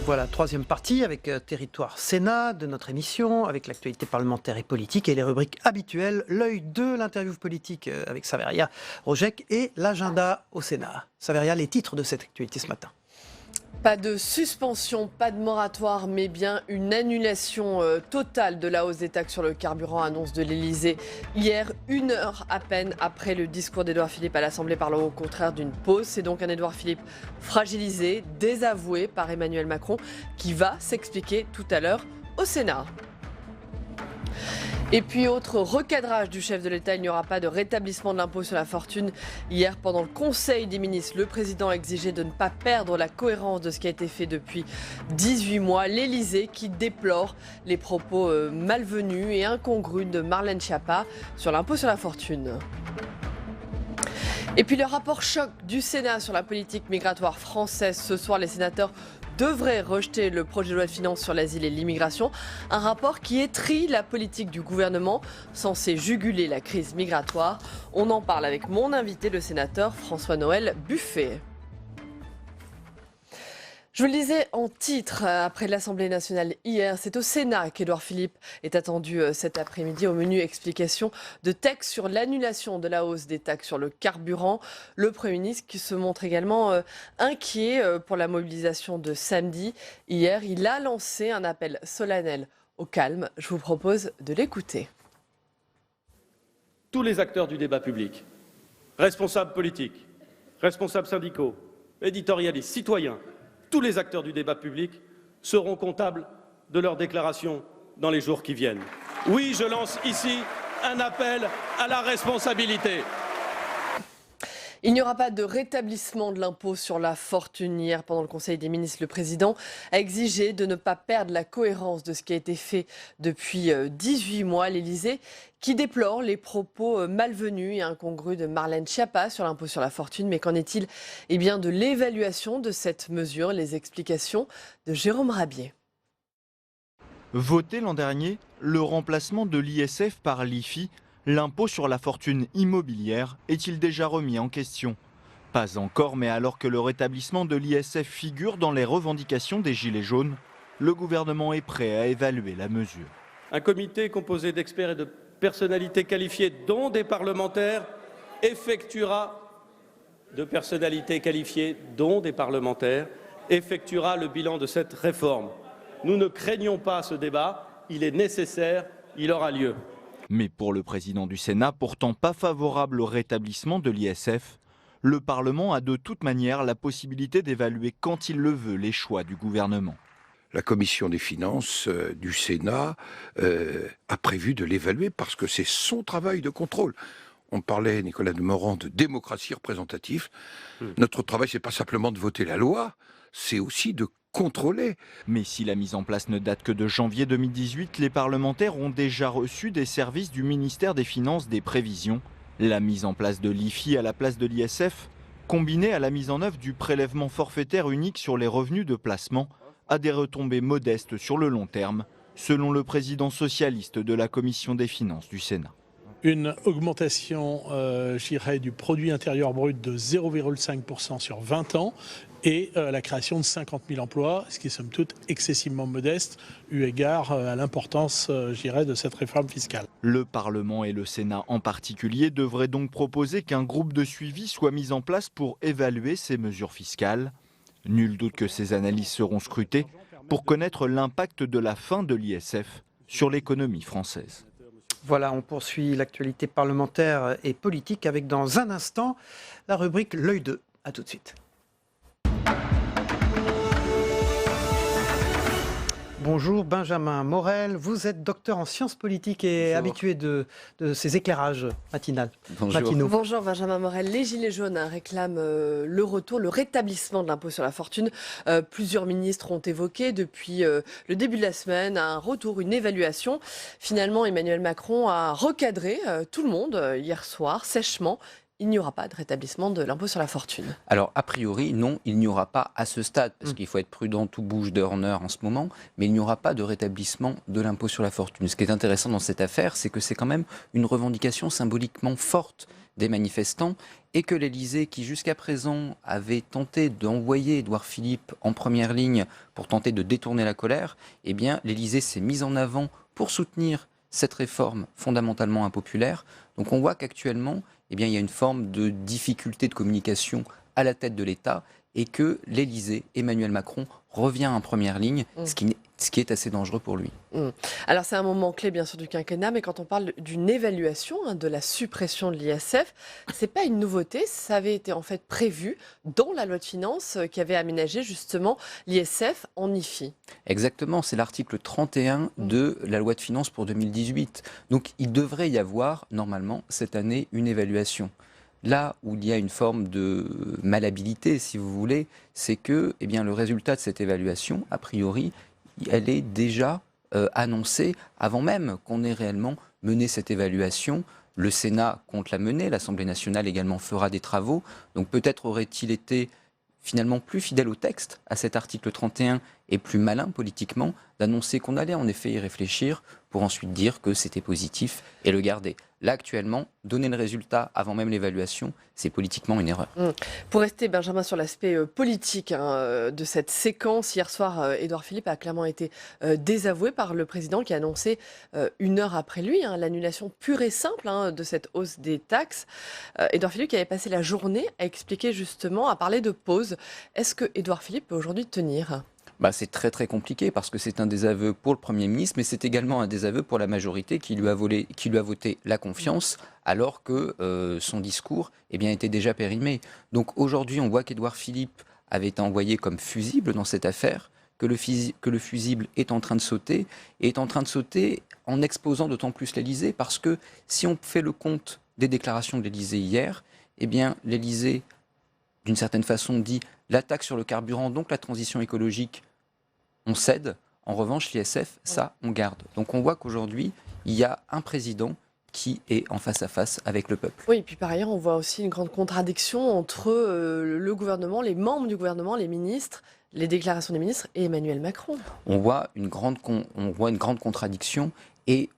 Voilà, troisième partie avec Territoire Sénat de notre émission, avec l'actualité parlementaire et politique et les rubriques habituelles, l'œil de l'interview politique avec Saveria Rojek et l'agenda au Sénat. Saveria, les titres de cette actualité ce matin. Pas de suspension, pas de moratoire, mais bien une annulation totale de la hausse des taxes sur le carburant, annonce de l'Elysée. Hier, 1 heure à peine après le discours d'Édouard Philippe à l'Assemblée parlant au contraire d'une pause. C'est donc un Édouard Philippe fragilisé, désavoué par Emmanuel Macron, qui va s'expliquer tout à l'heure au Sénat. Et puis, autre recadrage du chef de l'État, il n'y aura pas de rétablissement de l'impôt sur la fortune. Hier, pendant le Conseil des ministres, le président a exigé de ne pas perdre la cohérence de ce qui a été fait depuis 18 mois. L'Élysée qui déplore les propos malvenus et incongrus de Marlène Schiappa sur l'impôt sur la fortune. Et puis le rapport choc du Sénat sur la politique migratoire française. Ce soir, les sénateurs devrait rejeter le projet de loi de finances sur l'asile et l'immigration, un rapport qui étrille la politique du gouvernement censé juguler la crise migratoire. On en parle avec mon invité, le sénateur François-Noël Buffet. Je vous le disais en titre, après l'Assemblée nationale hier, c'est au Sénat qu'Édouard Philippe est attendu cet après-midi. Au menu, explication de texte sur l'annulation de la hausse des taxes sur le carburant. Le Premier ministre qui se montre également inquiet pour la mobilisation de samedi. Hier, il a lancé un appel solennel au calme. Je vous propose de l'écouter. Tous les acteurs du débat public, responsables politiques, responsables syndicaux, éditorialistes, citoyens, tous les acteurs du débat public seront comptables de leurs déclarations dans les jours qui viennent. Oui, je lance ici un appel à la responsabilité. Il n'y aura pas de rétablissement de l'impôt sur la fortune. Hier, pendant le Conseil des ministres, le président a exigé de ne pas perdre la cohérence de ce qui a été fait depuis 18 mois. L'Élysée qui déplore les propos malvenus et incongrus de Marlène Schiappa sur l'impôt sur la fortune. Mais qu'en est-il de l'évaluation de cette mesure? Les explications de Jérôme Rabier. Voté l'an dernier, le remplacement de l'ISF par l'IFI, l'impôt sur la fortune immobilière, est-il déjà remis en question? Pas encore, mais alors que le rétablissement de l'ISF figure dans les revendications des Gilets jaunes, le gouvernement est prêt à évaluer la mesure. Un comité composé d'experts et de personnalités qualifiées, dont des parlementaires, effectuera le bilan de cette réforme. Nous ne craignons pas ce débat, il est nécessaire, il aura lieu. Mais pour le président du Sénat, pourtant pas favorable au rétablissement de l'ISF, le Parlement a de toute manière la possibilité d'évaluer quand il le veut les choix du gouvernement. La commission des finances du Sénat a prévu de l'évaluer parce que c'est son travail de contrôle. On parlait, Nicolas Demorand, de démocratie représentative. Notre travail, c'est pas simplement de voter la loi, c'est aussi de contrôler. Mais si la mise en place ne date que de janvier 2018, les parlementaires ont déjà reçu des services du ministère des Finances des prévisions. La mise en place de l'IFI à la place de l'ISF, combinée à la mise en œuvre du prélèvement forfaitaire unique sur les revenus de placement, a des retombées modestes sur le long terme, selon le président socialiste de la Commission des Finances du Sénat. Une augmentation, du produit intérieur brut de 0,5% sur 20 ans et la création de 50 000 emplois, ce qui est somme toute excessivement modeste, eu égard à l'importance, de cette réforme fiscale. Le Parlement et le Sénat en particulier devraient donc proposer qu'un groupe de suivi soit mis en place pour évaluer ces mesures fiscales. Nul doute que ces analyses seront scrutées pour connaître l'impact de la fin de l'ISF sur l'économie française. Voilà, on poursuit l'actualité parlementaire et politique avec dans un instant la rubrique L'œil de. A tout de suite. Bonjour Benjamin Morel, vous êtes docteur en sciences politiques et habitué de ces éclairages matinaux. Bonjour Benjamin Morel, les Gilets jaunes réclament le retour, le rétablissement de l'impôt sur la fortune. Plusieurs ministres ont évoqué depuis le début de la semaine un retour, une évaluation. Finalement, Emmanuel Macron a recadré tout le monde hier soir, sèchement. Il n'y aura pas de rétablissement de l'impôt sur la fortune. Alors, a priori, non, il n'y aura pas à ce stade, parce qu'il faut être prudent, tout bouge d'heure en heure en ce moment, mais il n'y aura pas de rétablissement de l'impôt sur la fortune. Ce qui est intéressant dans cette affaire, c'est que c'est quand même une revendication symboliquement forte des manifestants et que l'Élysée, qui jusqu'à présent avait tenté d'envoyer Édouard Philippe en première ligne pour tenter de détourner la colère, eh bien l'Élysée s'est mise en avant pour soutenir cette réforme fondamentalement impopulaire. Donc on voit qu'actuellement, eh bien, il y a une forme de difficulté de communication à la tête de l'État et que l'Élysée, Emmanuel Macron, revient en première ligne, ce qui est assez dangereux pour lui. Alors c'est un moment clé bien sûr du quinquennat, mais quand on parle d'une évaluation de la suppression de l'ISF, c'est pas une nouveauté, ça avait été en fait prévu dans la loi de finances qui avait aménagé justement l'ISF en IFI. Exactement, c'est l'article 31 de la loi de finances pour 2018. Donc il devrait y avoir normalement cette année une évaluation. Là où il y a une forme de malhabilité, si vous voulez, c'est que eh bien, le résultat de cette évaluation, a priori, elle est déjà annoncée avant même qu'on ait réellement mené cette évaluation. Le Sénat compte la mener, l'Assemblée nationale également fera des travaux. Donc peut-être aurait-il été finalement plus fidèle au texte, à cet article 31, et plus malin politiquement, d'annoncer qu'on allait en effet y réfléchir pour ensuite dire que c'était positif et le garder. Là, actuellement, donner le résultat avant même l'évaluation, c'est politiquement une erreur. Pour rester, Benjamin, sur l'aspect politique de cette séquence, hier soir, Édouard Philippe a clairement été désavoué par le président qui a annoncé une heure après lui l'annulation pure et simple de cette hausse des taxes. Édouard Philippe qui avait passé la journée à expliquer justement, à parler de pause. Est-ce que Édouard Philippe peut aujourd'hui tenir ? C'est très très compliqué parce que c'est un désaveu pour le Premier ministre, mais c'est également un désaveu pour la majorité qui lui a voté la confiance alors que son discours était déjà périmé. Donc aujourd'hui, on voit qu'Édouard Philippe avait été envoyé comme fusible dans cette affaire, que le fusible est en train de sauter, et est en train de sauter en exposant d'autant plus l'Élysée, parce que si on fait le compte des déclarations de l'Élysée hier, l'Élysée, d'une certaine façon, dit la taxe sur le carburant, donc la transition écologique, on cède. En revanche, l'ISF, ça, on garde. Donc on voit qu'aujourd'hui, il y a un président qui est en face à face avec le peuple. Oui, et puis par ailleurs, on voit aussi une grande contradiction entre le gouvernement, les membres du gouvernement, les ministres, les déclarations des ministres et Emmanuel Macron. On voit une grande contradiction et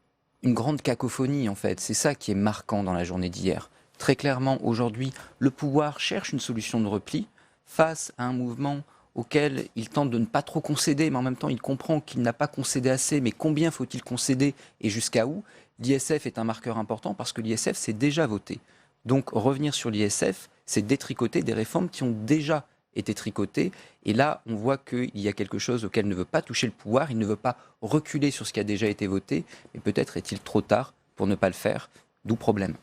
une grande cacophonie, en fait. C'est ça qui est marquant dans la journée d'hier. Très clairement, aujourd'hui, le pouvoir cherche une solution de repli face à un mouvement auquel il tente de ne pas trop concéder, mais en même temps, il comprend qu'il n'a pas concédé assez, mais combien faut-il concéder et jusqu'à où ? L'ISF est un marqueur important parce que l'ISF, c'est déjà voté. Donc, revenir sur l'ISF, c'est détricoter des réformes qui ont déjà été tricotées. Et là, on voit qu'il y a quelque chose auquel ne veut pas toucher le pouvoir, il ne veut pas reculer sur ce qui a déjà été voté, mais peut-être est-il trop tard pour ne pas le faire, d'où problème.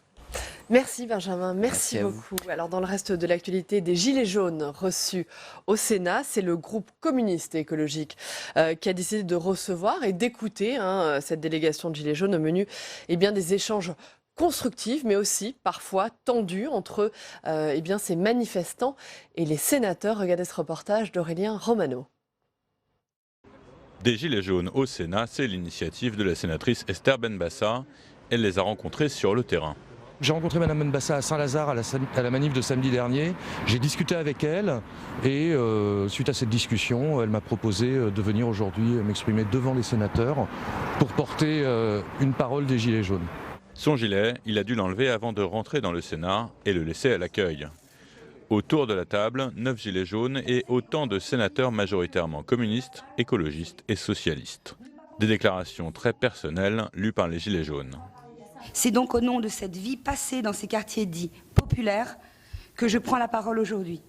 Merci Benjamin, merci beaucoup. Alors dans le reste de l'actualité, des gilets jaunes reçus au Sénat, c'est le groupe communiste et écologique qui a décidé de recevoir et d'écouter cette délégation de gilets jaunes au menu des échanges constructifs, mais aussi parfois tendus entre ces manifestants et les sénateurs. Regardez ce reportage d'Aurélien Romano. Des gilets jaunes au Sénat, c'est l'initiative de la sénatrice Esther Benbassa. Elle les a rencontrés sur le terrain. J'ai rencontré Mme Benbassa à Saint-Lazare à la manif de samedi dernier. J'ai discuté avec elle et suite à cette discussion, elle m'a proposé de venir aujourd'hui m'exprimer devant les sénateurs pour porter une parole des Gilets jaunes. Son gilet, il a dû l'enlever avant de rentrer dans le Sénat et le laisser à l'accueil. Autour de la table, 9 gilets jaunes et autant de sénateurs majoritairement communistes, écologistes et socialistes. Des déclarations très personnelles lues par les gilets jaunes. C'est donc au nom de cette vie passée dans ces quartiers dits populaires que je prends la parole aujourd'hui.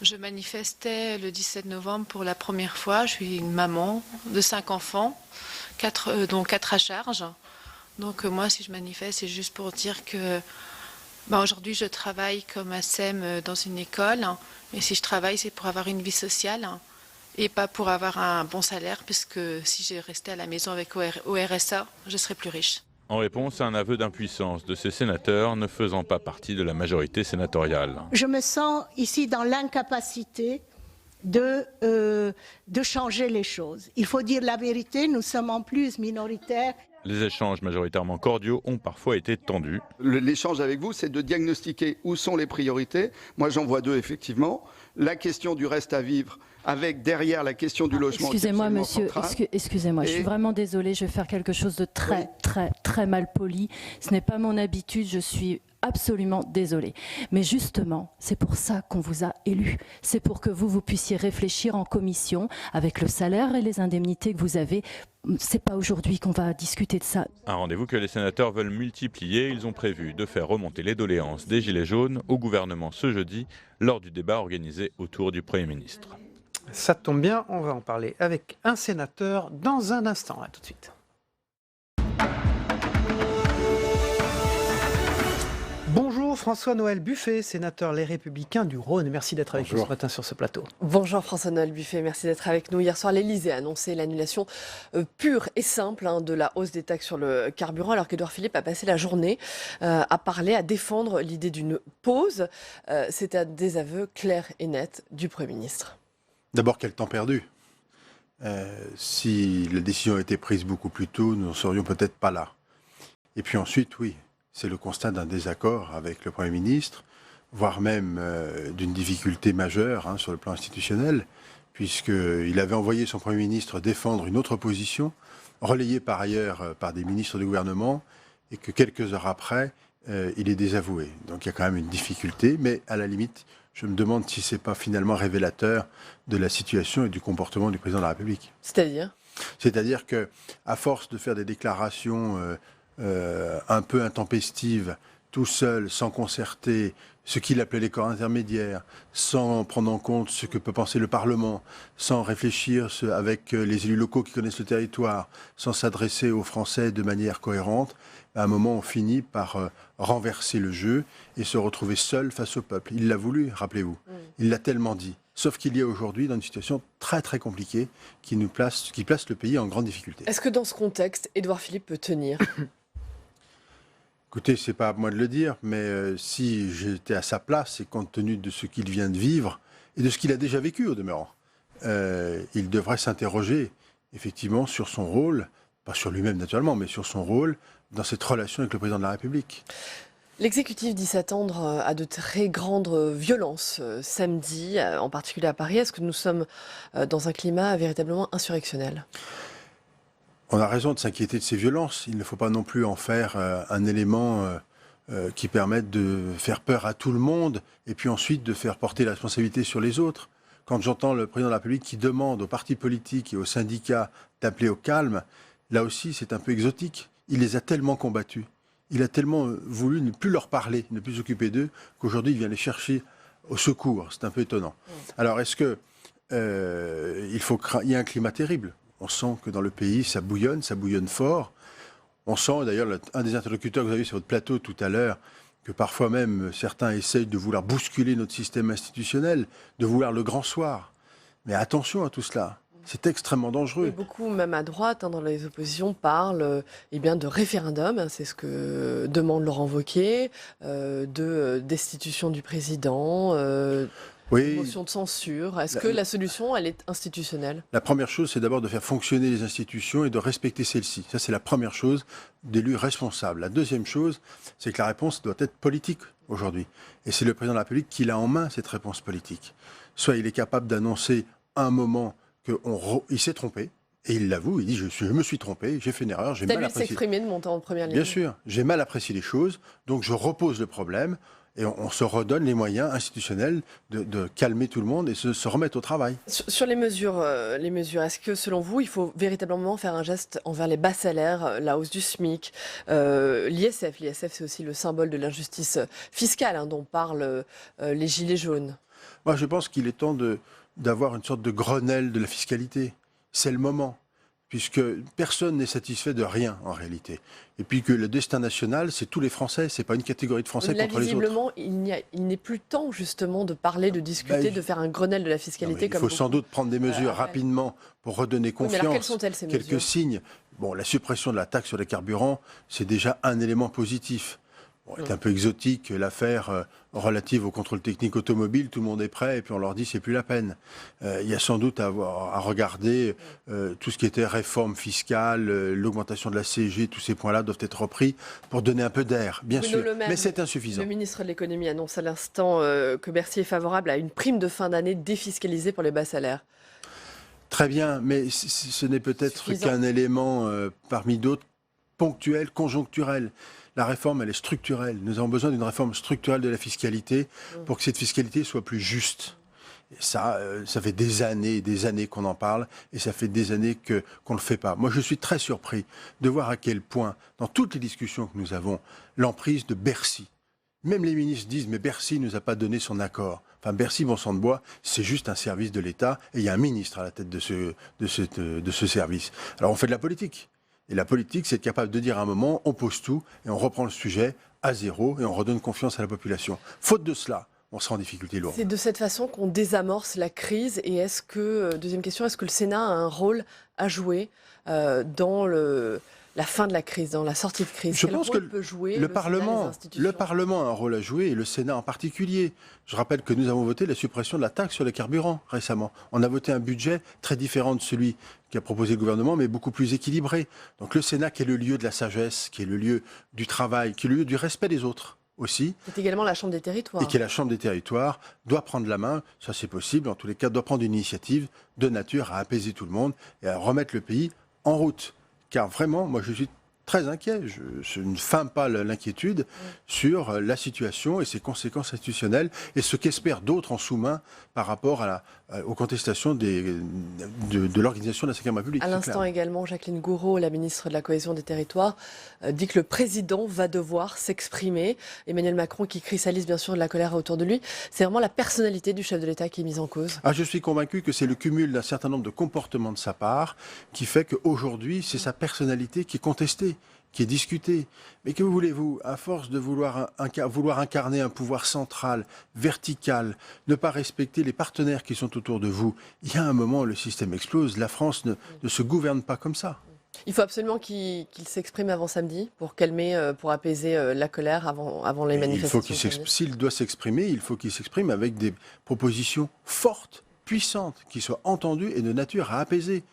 Je manifestais le 17 novembre pour la première fois. Je suis une maman de 5 enfants, dont 4 à charge. Donc moi, si je manifeste, c'est juste pour dire que aujourd'hui, je travaille comme ASEM dans une école. Et si je travaille, c'est pour avoir une vie sociale et pas pour avoir un bon salaire, puisque si j'ai resté à la maison avec au RSA, je serais plus riche. En réponse à un aveu d'impuissance de ces sénateurs ne faisant pas partie de la majorité sénatoriale. Je me sens ici dans l'incapacité de changer les choses. Il faut dire la vérité, nous sommes en plus minoritaires. Les échanges majoritairement cordiaux ont parfois été tendus. L'échange avec vous, c'est de diagnostiquer où sont les priorités. Moi, j'en vois 2, effectivement. La question du reste à vivre, avec derrière la question du logement. Excusez-moi, monsieur, excusez-moi, je suis vraiment désolée, je vais faire quelque chose de très mal poli. Ce n'est pas mon habitude, je suis absolument désolée. Mais justement, c'est pour ça qu'on vous a élu. C'est pour que vous puissiez réfléchir en commission avec le salaire et les indemnités que vous avez. C'est pas aujourd'hui qu'on va discuter de ça. Un rendez-vous que les sénateurs veulent multiplier. Ils ont prévu de faire remonter les doléances des Gilets jaunes au gouvernement ce jeudi lors du débat organisé autour du Premier ministre. Ça tombe bien, on va en parler avec un sénateur dans un instant. À tout de suite. Bonjour François-Noël Buffet, sénateur Les Républicains du Rhône. Merci d'être avec nous ce matin sur ce plateau. Bonjour François-Noël Buffet, merci d'être avec nous. Hier soir, l'Élysée a annoncé l'annulation pure et simple de la hausse des taxes sur le carburant, alors qu'Édouard Philippe a passé la journée à parler, à défendre l'idée d'une pause. C'est un désaveu clair et net du Premier ministre. D'abord, quel temps perdu. Si la décision a été prise beaucoup plus tôt, nous n'en serions peut-être pas là. Et puis ensuite, oui, c'est le constat d'un désaccord avec le Premier ministre, voire même d'une difficulté majeure sur le plan institutionnel, puisqu'il avait envoyé son Premier ministre défendre une autre position, relayée par ailleurs par des ministres du gouvernement, et que quelques heures après, il est désavoué. Donc il y a quand même une difficulté, mais à la limite, je me demande si ce n'est pas finalement révélateur de la situation et du comportement du président de la République. C'est-à-dire qu'à force de faire des déclarations un peu intempestives, tout seul, sans concerter ce qu'il appelait les corps intermédiaires, sans prendre en compte ce que peut penser le Parlement, sans réfléchir avec les élus locaux qui connaissent le territoire, sans s'adresser aux Français de manière cohérente, à un moment on finit par renverser le jeu et se retrouver seul face au peuple. Il l'a voulu, rappelez-vous. Il l'a tellement dit. Sauf qu'il y a aujourd'hui dans une situation très très compliquée qui place le pays en grande difficulté. Est-ce que dans ce contexte, Édouard Philippe peut tenir ? Écoutez, c'est pas à moi de le dire, mais si j'étais à sa place, et compte tenu de ce qu'il vient de vivre, et de ce qu'il a déjà vécu au demeurant, il devrait s'interroger effectivement sur son rôle, pas sur lui-même naturellement, mais sur son rôle dans cette relation avec le président de la République. L'exécutif dit s'attendre à de très grandes violences samedi, en particulier à Paris. Est-ce que nous sommes dans un climat véritablement insurrectionnel ? On a raison de s'inquiéter de ces violences. Il ne faut pas non plus en faire un élément qui permette de faire peur à tout le monde et puis ensuite de faire porter la responsabilité sur les autres. Quand j'entends le président de la République qui demande aux partis politiques et aux syndicats d'appeler au calme, là aussi c'est un peu exotique. Il les a tellement combattus. Il a tellement voulu ne plus leur parler, ne plus s'occuper d'eux, qu'aujourd'hui il vient les chercher au secours. C'est un peu étonnant. Alors est-ce que il y a un climat terrible ? On sent que dans le pays, ça bouillonne fort. On sent, d'ailleurs, un des interlocuteurs que vous avez sur votre plateau tout à l'heure, que parfois même certains essayent de vouloir bousculer notre système institutionnel, de vouloir le grand soir. Mais attention à tout cela. C'est extrêmement dangereux. Et beaucoup, même à droite, dans les oppositions, parlent de référendum. C'est ce que demande Laurent Wauquiez, de destitution du président. Oui. Motion de censure. Est-ce que la solution, elle est institutionnelle ? La première chose, c'est d'abord de faire fonctionner les institutions et de respecter celles-ci. Ça, c'est la première chose d'élu responsable. La deuxième chose, c'est que la réponse doit être politique aujourd'hui. Et c'est le président de la République qui a en main cette réponse politique. Soit il est capable d'annoncer à un moment qu'il s'est trompé, et il l'avoue, il dit je me suis trompé, j'ai fait une erreur, j'ai mal apprécié. T'as vu s'exprimer de monter en première ligne ? Bien sûr, j'ai mal apprécié les choses, donc je repose le problème. Et on se redonne les moyens institutionnels de calmer tout le monde et se remettre au travail. Sur les mesures, est-ce que selon vous, il faut véritablement faire un geste envers les bas salaires, la hausse du SMIC, l'ISF ? L'ISF, c'est aussi le symbole de l'injustice fiscale dont parlent les Gilets jaunes. Moi, je pense qu'il est temps d'avoir une sorte de Grenelle de la fiscalité. C'est le moment. Puisque personne n'est satisfait de rien en réalité. Et puis que le destin national, c'est tous les Français, c'est pas une catégorie de Français contre les autres. Visiblement, il n'est plus temps justement de parler, de discuter, de faire un Grenelle de la fiscalité. Il faut sans doute prendre des mesures rapidement pour redonner confiance. Mais alors, quelles sont-elles ces mesures ? Quelques signes. Bon, la suppression de la taxe sur les carburants, c'est déjà un élément positif. Bon, c'est un peu exotique, l'affaire relative au contrôle technique automobile, tout le monde est prêt et puis on leur dit c'est plus la peine. Il y a sans doute à regarder tout ce qui était réforme fiscale, l'augmentation de la CSG, tous ces points-là doivent être repris pour donner un peu d'air, bien sûr, mais c'est insuffisant. Le ministre de l'économie annonce à l'instant que Bercy est favorable à une prime de fin d'année défiscalisée pour les bas salaires. Très bien, mais ce n'est peut-être qu'un élément parmi d'autres ponctuel, conjoncturel. La réforme, elle est structurelle. Nous avons besoin d'une réforme structurelle de la fiscalité pour que cette fiscalité soit plus juste. Et ça fait des années et des années qu'on en parle et ça fait des années qu'on ne le fait pas. Moi, je suis très surpris de voir à quel point, dans toutes les discussions que nous avons, l'emprise de Bercy. Même les ministres disent, mais Bercy ne nous a pas donné son accord. Enfin, Bercy, bon sang de bois, c'est juste un service de l'État et il y a un ministre à la tête de ce service. Alors, on fait de la politique. Et la politique, c'est être capable de dire à un moment, on pose tout et on reprend le sujet à zéro et on redonne confiance à la population. Faute de cela, on sera en difficulté lourde. C'est de cette façon qu'on désamorce la crise. Et est-ce que, deuxième question, est-ce que le Sénat a un rôle à jouer dans la fin de la crise, dans la sortie de crise? Je pense que le Parlement a un rôle à jouer et le Sénat en particulier. Je rappelle que nous avons voté la suppression de la taxe sur les carburants récemment. On a voté un budget très différent de celui qu'a proposé le gouvernement, mais beaucoup plus équilibré. Donc le Sénat, qui est le lieu de la sagesse, qui est le lieu du travail, qui est le lieu du respect des autres aussi. C'est également la Chambre des territoires. Et qui est la Chambre des territoires, doit prendre la main, ça c'est possible, en tous les cas, doit prendre une initiative de nature à apaiser tout le monde et à remettre le pays en route. Car vraiment, moi je suis très inquiet, je ne feins pas l'inquiétude sur la situation et ses conséquences institutionnelles et ce qu'espèrent d'autres en sous-main par rapport aux contestations de l'organisation de la 5e République. À l'instant également, Jacqueline Gouraud, la ministre de la Cohésion des Territoires, dit que le président va devoir s'exprimer. Emmanuel Macron qui cristallise bien sûr de la colère autour de lui. C'est vraiment la personnalité du chef de l'État qui est mise en cause. Je suis convaincu que c'est le cumul d'un certain nombre de comportements de sa part qui fait qu'aujourd'hui, c'est sa personnalité qui est contestée, qui est discutée. Mais que voulez-vous, à force de vouloir incarner un pouvoir central, vertical, ne pas respecter les partenaires qui sont autour de vous, il y a un moment où le système explose. La France ne se gouverne pas comme ça. Il faut absolument qu'il s'exprime avant samedi pour calmer, pour apaiser la colère avant les manifestations. S'il doit s'exprimer, il faut qu'il s'exprime avec des propositions fortes, puissantes, qui soient entendues et de nature à apaiser.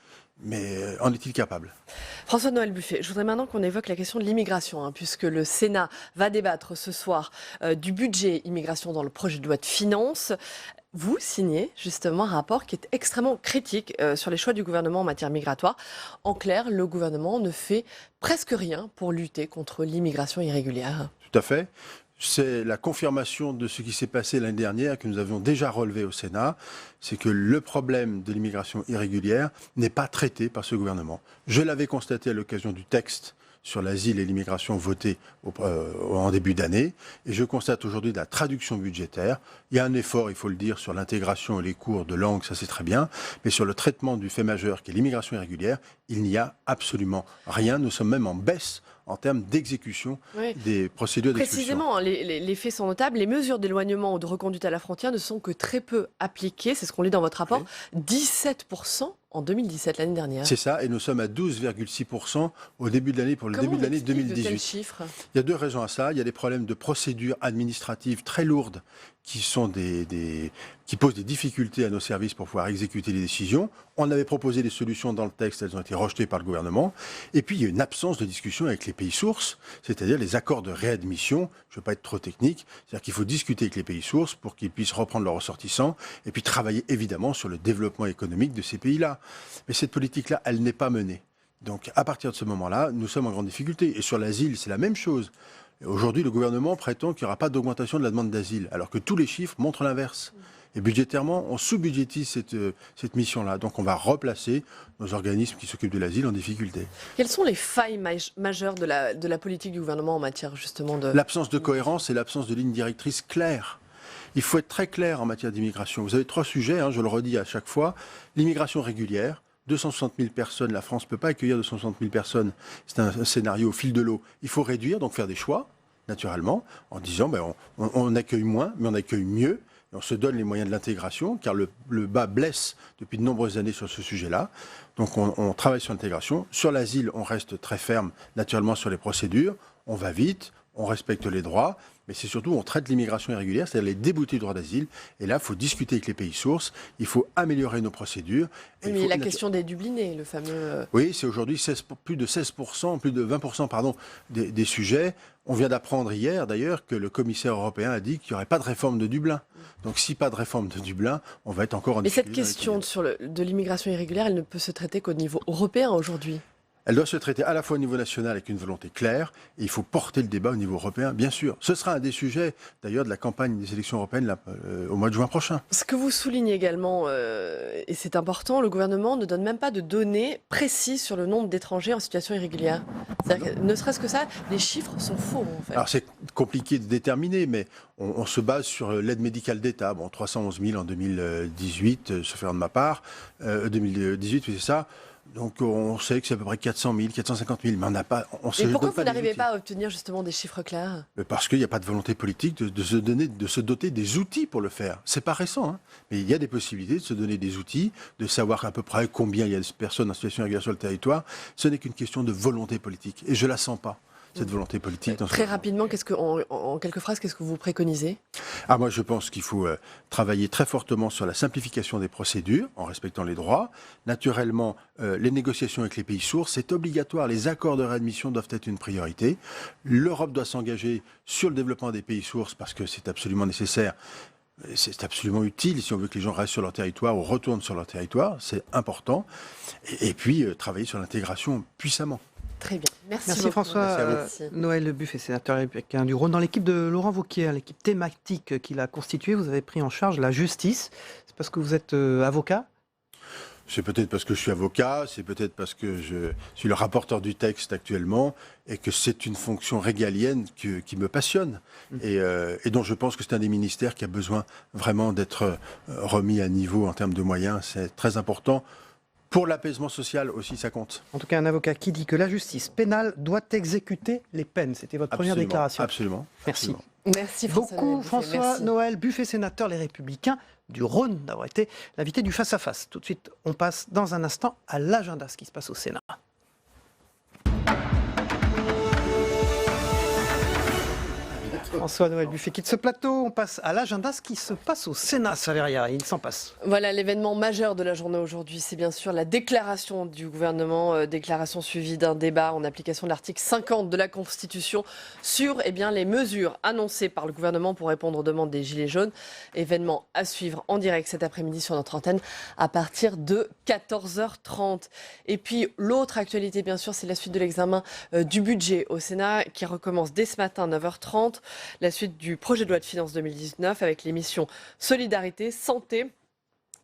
Mais en est-il capable? François-Noël Buffet, je voudrais maintenant qu'on évoque la question de l'immigration, puisque le Sénat va débattre ce soir du budget immigration dans le projet de loi de finances. Vous signez justement un rapport qui est extrêmement critique sur les choix du gouvernement en matière migratoire. En clair, le gouvernement ne fait presque rien pour lutter contre l'immigration irrégulière. Tout à fait. C'est la confirmation de ce qui s'est passé l'année dernière, que nous avions déjà relevé au Sénat, c'est que le problème de l'immigration irrégulière n'est pas traité par ce gouvernement. Je l'avais constaté à l'occasion du texte sur l'asile et l'immigration voté en début d'année, et je constate aujourd'hui de la traduction budgétaire. Il y a un effort, il faut le dire, sur l'intégration et les cours de langue, ça c'est très bien, mais sur le traitement du fait majeur qui est l'immigration irrégulière, il n'y a absolument rien. Nous sommes même en baisse en termes d'exécution des procédures d'expulsion. Précisément, les faits sont notables. Les mesures d'éloignement ou de reconduite à la frontière ne sont que très peu appliquées. C'est ce qu'on lit dans votre rapport. 17% en 2017, l'année dernière. C'est ça, et nous sommes à 12,6% au début de l'année, pour le début de l'année 2018. De tels chiffres ? Il y a deux raisons à ça. Il y a des problèmes de procédures administratives très lourdes qui posent des difficultés à nos services pour pouvoir exécuter les décisions. On avait proposé des solutions dans le texte, elles ont été rejetées par le gouvernement. Et puis, il y a une absence de discussion avec les pays sources, c'est-à-dire les accords de réadmission. Je ne veux pas être trop technique, c'est-à-dire qu'il faut discuter avec les pays sources pour qu'ils puissent reprendre leurs ressortissants et puis travailler évidemment sur le développement économique de ces pays-là. Mais cette politique-là, elle n'est pas menée. Donc, à partir de ce moment-là, nous sommes en grande difficulté. Et sur l'asile, c'est la même chose. Aujourd'hui, le gouvernement prétend qu'il n'y aura pas d'augmentation de la demande d'asile, alors que tous les chiffres montrent l'inverse. Et budgétairement, on sous-budgétise cette mission-là. Donc on va replacer nos organismes qui s'occupent de l'asile en difficulté. Quelles sont les failles majeures de la politique du gouvernement en matière justement de... L'absence de cohérence et l'absence de ligne directrice claire. Il faut être très clair en matière d'immigration. Vous avez trois sujets, je le redis à chaque fois. L'immigration régulière. 260 000 personnes, la France ne peut pas accueillir 260 000 personnes. C'est un scénario au fil de l'eau. Il faut réduire, donc faire des choix, naturellement, en disant on accueille moins, mais on accueille mieux. Et on se donne les moyens de l'intégration, car le bas blesse depuis de nombreuses années sur ce sujet-là. Donc on travaille sur l'intégration. Sur l'asile, on reste très ferme, naturellement, sur les procédures. On va vite, on respecte les droits. Mais c'est surtout, on traite l'immigration irrégulière, c'est-à-dire les déboutés du droit d'asile. Et là, il faut discuter avec les pays sources, il faut améliorer nos procédures. Oui, mais la question des Dublinés, le fameux... Oui, c'est aujourd'hui plus de 16%, plus de 20% pardon, des sujets. On vient d'apprendre hier, d'ailleurs, que le commissaire européen a dit qu'il n'y aurait pas de réforme de Dublin. Donc, si pas de réforme de Dublin, on va être encore en difficulté. Mais cette question de l'immigration irrégulière, elle ne peut se traiter qu'au niveau européen aujourd'hui. Elle doit se traiter à la fois au niveau national avec une volonté claire, et il faut porter le débat au niveau européen, bien sûr. Ce sera un des sujets, d'ailleurs, de la campagne des élections européennes au mois de juin prochain. Ce que vous soulignez également, et c'est important, le gouvernement ne donne même pas de données précises sur le nombre d'étrangers en situation irrégulière. C'est-à-dire que, ne serait-ce que ça, les chiffres sont faux, en fait. Alors c'est compliqué de déterminer, mais on se base sur l'aide médicale d'État. Bon, 311 000 en 2018, sauf erreur de ma part. 2018, oui, c'est ça. Donc on sait que c'est à peu près 400 000, 450 000, mais on n'a pas... Et pourquoi vous n'arrivez pas à obtenir justement des chiffres clairs ? Parce qu'il n'y a pas de volonté politique de se doter des outils pour le faire. C'est pas récent, hein, mais il y a des possibilités de se donner des outils, de savoir à peu près combien il y a de personnes en situation irrégulière sur le territoire. Ce n'est qu'une question de volonté politique, et je la sens pas. Cette volonté politique. Très rapidement, en quelques phrases, qu'est-ce que vous préconisez ? Moi, je pense qu'il faut travailler très fortement sur la simplification des procédures, en respectant les droits. Naturellement, les négociations avec les pays sources, c'est obligatoire. Les accords de réadmission doivent être une priorité. L'Europe doit s'engager sur le développement des pays sources, parce que c'est absolument nécessaire. C'est absolument utile si on veut que les gens restent sur leur territoire ou retournent sur leur territoire. C'est important. Et puis, travailler sur l'intégration puissamment. Très bien. Merci François. Merci. Noël Le Buffet, sénateur républicain du Rhône. Dans l'équipe de Laurent Wauquiez, l'équipe thématique qu'il a constituée, vous avez pris en charge la justice. C'est parce que vous êtes avocat ? C'est peut-être parce que je suis avocat, c'est peut-être parce que je suis le rapporteur du texte actuellement et que c'est une fonction régalienne qui me passionne et dont je pense que c'est un des ministères qui a besoin vraiment d'être remis à niveau en termes de moyens. C'est très important. Pour l'apaisement social aussi, ça compte. En tout cas, un avocat qui dit que la justice pénale doit exécuter les peines. C'était votre première déclaration. Absolument. Merci. Absolument. Merci beaucoup François-Noël Buffet, sénateur Les Républicains du Rhône, d'avoir été l'invité du Face à Face. Tout de suite, on passe dans un instant à l'agenda, ce qui se passe au Sénat. François-Noël Buffet quitte ce plateau. On passe à l'agenda, ce qui se passe au Sénat, Saveria. Il s'en passe. Voilà, l'événement majeur de la journée aujourd'hui, c'est bien sûr la déclaration du gouvernement, déclaration suivie d'un débat en application de l'article 50 de la Constitution sur les mesures annoncées par le gouvernement pour répondre aux demandes des Gilets jaunes. Événement à suivre en direct cet après-midi sur notre antenne à partir de 14h30. Et puis l'autre actualité, bien sûr, c'est la suite de l'examen du budget au Sénat qui recommence dès ce matin 9h30. La suite du projet de loi de finances 2019 avec les missions Solidarité, Santé,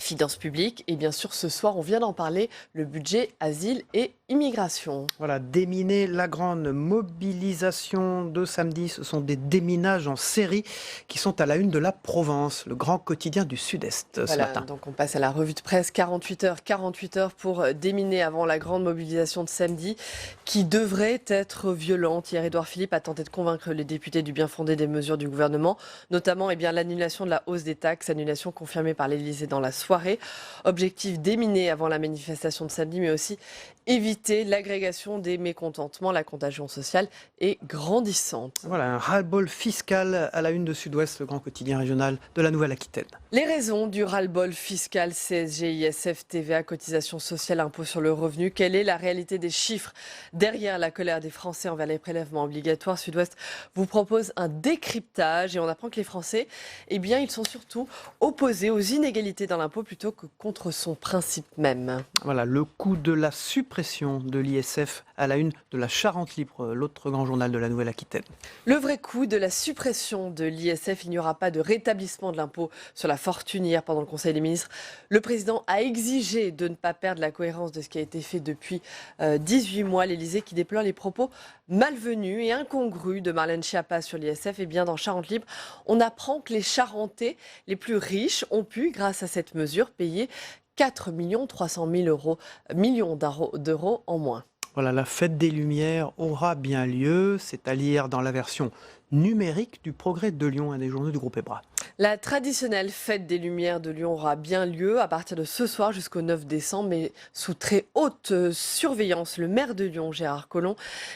Finances publiques et bien sûr ce soir, on vient d'en parler, le budget Asile et Immigration. Voilà, déminer la grande mobilisation de samedi, ce sont des déminages en série qui sont à la une de la Provence, le grand quotidien du Sud-Est ce matin. Donc on passe à la revue de presse, 48 heures pour déminer avant la grande mobilisation de samedi qui devrait être violente. Hier, Édouard Philippe a tenté de convaincre les députés du bien fondé des mesures du gouvernement, notamment l'annulation de la hausse des taxes, annulation confirmée par l'Élysée dans la soirée. Objectif déminer avant la manifestation de samedi, mais aussi éviter l'agrégation des mécontentements. La contagion sociale est grandissante. Voilà, un ras-le-bol fiscal à la une de Sud-Ouest, le grand quotidien régional de la Nouvelle-Aquitaine. Les raisons du ras-le-bol fiscal, CSG, ISF, TVA, cotisation sociale, impôt sur le revenu. Quelle est la réalité des chiffres derrière la colère des Français envers les prélèvements obligatoires? Sud-Ouest vous propose un décryptage et on apprend que les Français, ils sont surtout opposés aux inégalités dans l'impôt plutôt que contre son principe même. Voilà, le coût de la suppression de l'ISF à la une de la Charente Libre, l'autre grand journal de la Nouvelle-Aquitaine. Le vrai coût de la suppression de l'ISF, il n'y aura pas de rétablissement de l'impôt sur la fortune. Hier, pendant le Conseil des ministres, le président a exigé de ne pas perdre la cohérence de ce qui a été fait depuis 18 mois. L'Élysée qui déplore les propos malvenus et incongrus de Marlène Schiappa sur l'ISF. Et bien dans Charente Libre, on apprend que les Charentais les plus riches ont pu, grâce à cette mesure, payer 4 300 000 millions d'euros en moins. Voilà, la fête des Lumières aura bien lieu. C'est à lire dans la version numérique du Progrès de Lyon, un des journaux du groupe EBRA. La traditionnelle fête des Lumières de Lyon aura bien lieu à partir de ce soir jusqu'au 9 décembre, mais sous très haute surveillance. Le maire de Lyon, Gérard Collomb,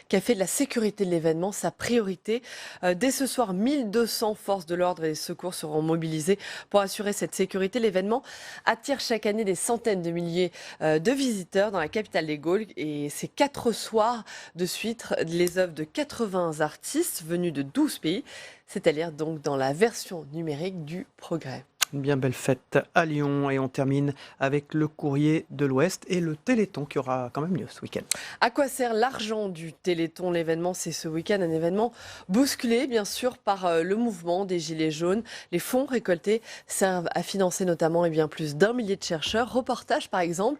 qui a fait de la sécurité de l'événement sa priorité. Dès ce soir, 1200 forces de l'ordre et des secours seront mobilisées pour assurer cette sécurité. L'événement attire chaque année des centaines de milliers de visiteurs dans la capitale des Gaules. Et c'est 4 soirs de suite les œuvres de 80 artistes venus de 12 pays. C'est-à-dire donc dans la version numérique du Progrès. Une bien belle fête à Lyon et on termine avec le Courrier de l'Ouest et le Téléthon qui aura quand même lieu ce week-end. À quoi sert l'argent du Téléthon? L'événement, c'est ce week-end un événement bousculé, bien sûr, par le mouvement des Gilets jaunes. Les fonds récoltés servent à financer notamment bien plus d'1 millier de chercheurs. Reportage, par exemple,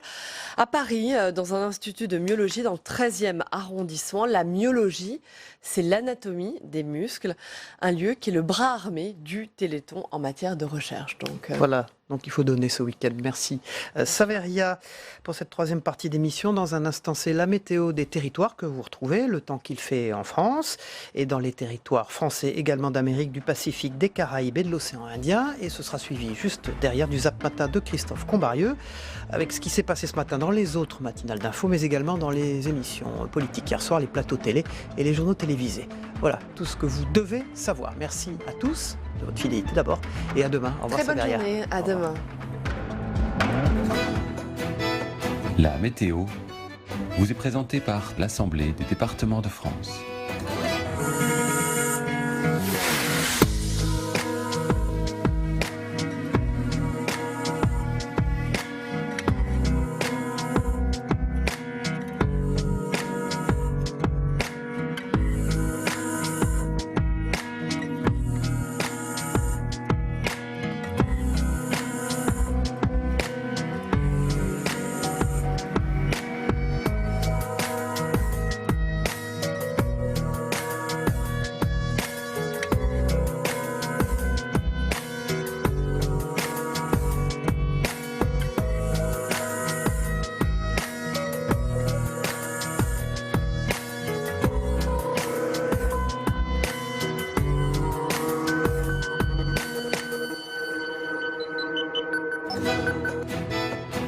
à Paris, dans un institut de myologie dans le 13e arrondissement. La myologie, c'est l'anatomie des muscles, un lieu qui est le bras armé du Téléthon en matière de recherche. Voilà, donc il faut donner ce week-end. Merci. Saveria, pour cette troisième partie d'émission, dans un instant, c'est la météo des territoires que vous retrouvez, le temps qu'il fait en France et dans les territoires français, également d'Amérique, du Pacifique, des Caraïbes et de l'océan Indien. Et ce sera suivi juste derrière du Zap Matin de Christophe Combarieux, avec ce qui s'est passé ce matin dans les autres matinales d'infos, mais également dans les émissions politiques hier soir, les plateaux télé et les journaux télévisés. Voilà, tout ce que vous devez savoir. Merci à tous de votre fidélité d'abord et à demain. Au revoir. Très bonne journée, à demain. La météo vous est présentée par l'Assemblée des départements de France.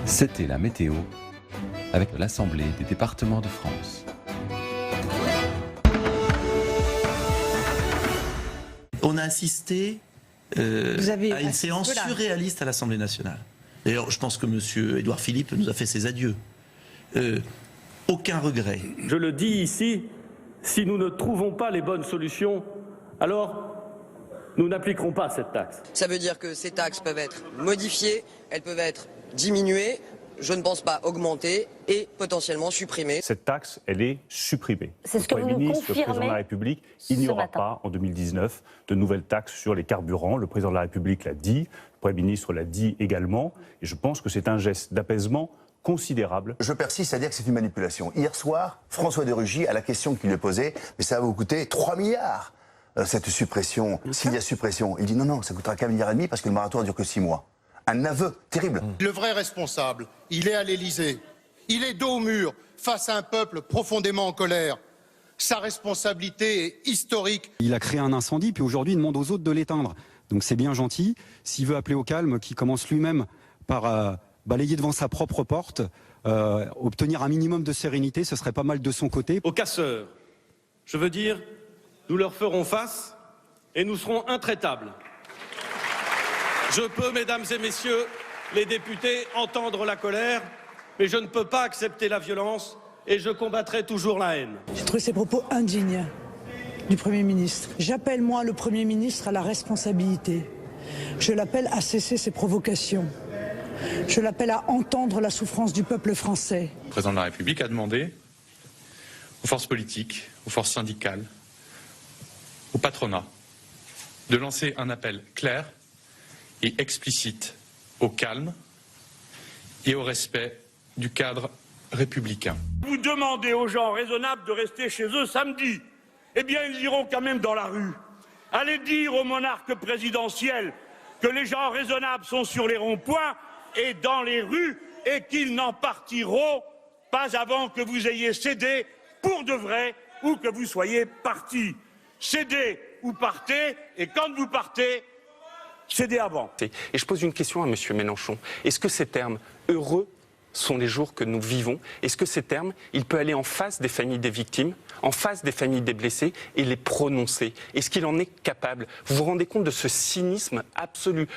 C'était la météo avec l'Assemblée des départements de France. On a assisté à une séance surréaliste à l'Assemblée nationale. D'ailleurs, je pense que M. Édouard Philippe nous a fait ses adieux. Aucun regret. Je le dis ici, si nous ne trouvons pas les bonnes solutions, alors nous n'appliquerons pas cette taxe. Ça veut dire que ces taxes peuvent être modifiées, elles peuvent être diminuées, je ne pense pas augmenter et potentiellement supprimées. Cette taxe, elle est supprimée. C'est ce que vous nous Le président de la confirmez République, il n'y aura pas en 2019 de nouvelles taxes sur les carburants. Le président de la République l'a dit, le Premier ministre l'a dit également, et je pense que c'est un geste d'apaisement considérable. Je persiste à dire que c'est une manipulation. Hier soir, François de Rugy, à la question qu'il lui posait, mais ça va vous coûter 3 milliards. Cette suppression, s'il y a suppression, il dit non, ça coûtera qu'1,5 milliard parce que le moratoire dure que 6 mois. Un aveu terrible. Le vrai responsable, il est à l'Élysée. Il est dos au mur face à un peuple profondément en colère. Sa responsabilité est historique. Il a créé un incendie, puis aujourd'hui il demande aux autres de l'éteindre. Donc c'est bien gentil. S'il veut appeler au calme, qu'il commence lui-même par balayer devant sa propre porte, obtenir un minimum de sérénité, ce serait pas mal de son côté. Aux casseurs, je veux dire, nous leur ferons face et nous serons intraitables. Je peux, mesdames et messieurs les députés, entendre la colère, mais je ne peux pas accepter la violence et je combattrai toujours la haine. J'ai trouvé ces propos indignes du Premier ministre. J'appelle, moi, le Premier ministre à la responsabilité. Je l'appelle à cesser ses provocations. Je l'appelle à entendre la souffrance du peuple français. Le président de la République a demandé aux forces politiques, aux forces syndicales, au patronat, de lancer un appel clair et explicite au calme et au respect du cadre républicain. Vous demandez aux gens raisonnables de rester chez eux samedi. Eh bien, ils iront quand même dans la rue. Allez dire au monarque présidentiel que les gens raisonnables sont sur les ronds-points et dans les rues et qu'ils n'en partiront pas avant que vous ayez cédé pour de vrai ou que vous soyez partis. Cédez ou partez, et quand vous partez, cédez avant. Et je pose une question à M. Mélenchon. Est-ce que ces termes « heureux » sont les jours que nous vivons? Est-ce que ces termes, il peut aller en face des familles des victimes, en face des familles des blessés et les prononcer? Est-ce qu'il en est capable? Vous vous rendez compte de ce cynisme absolu?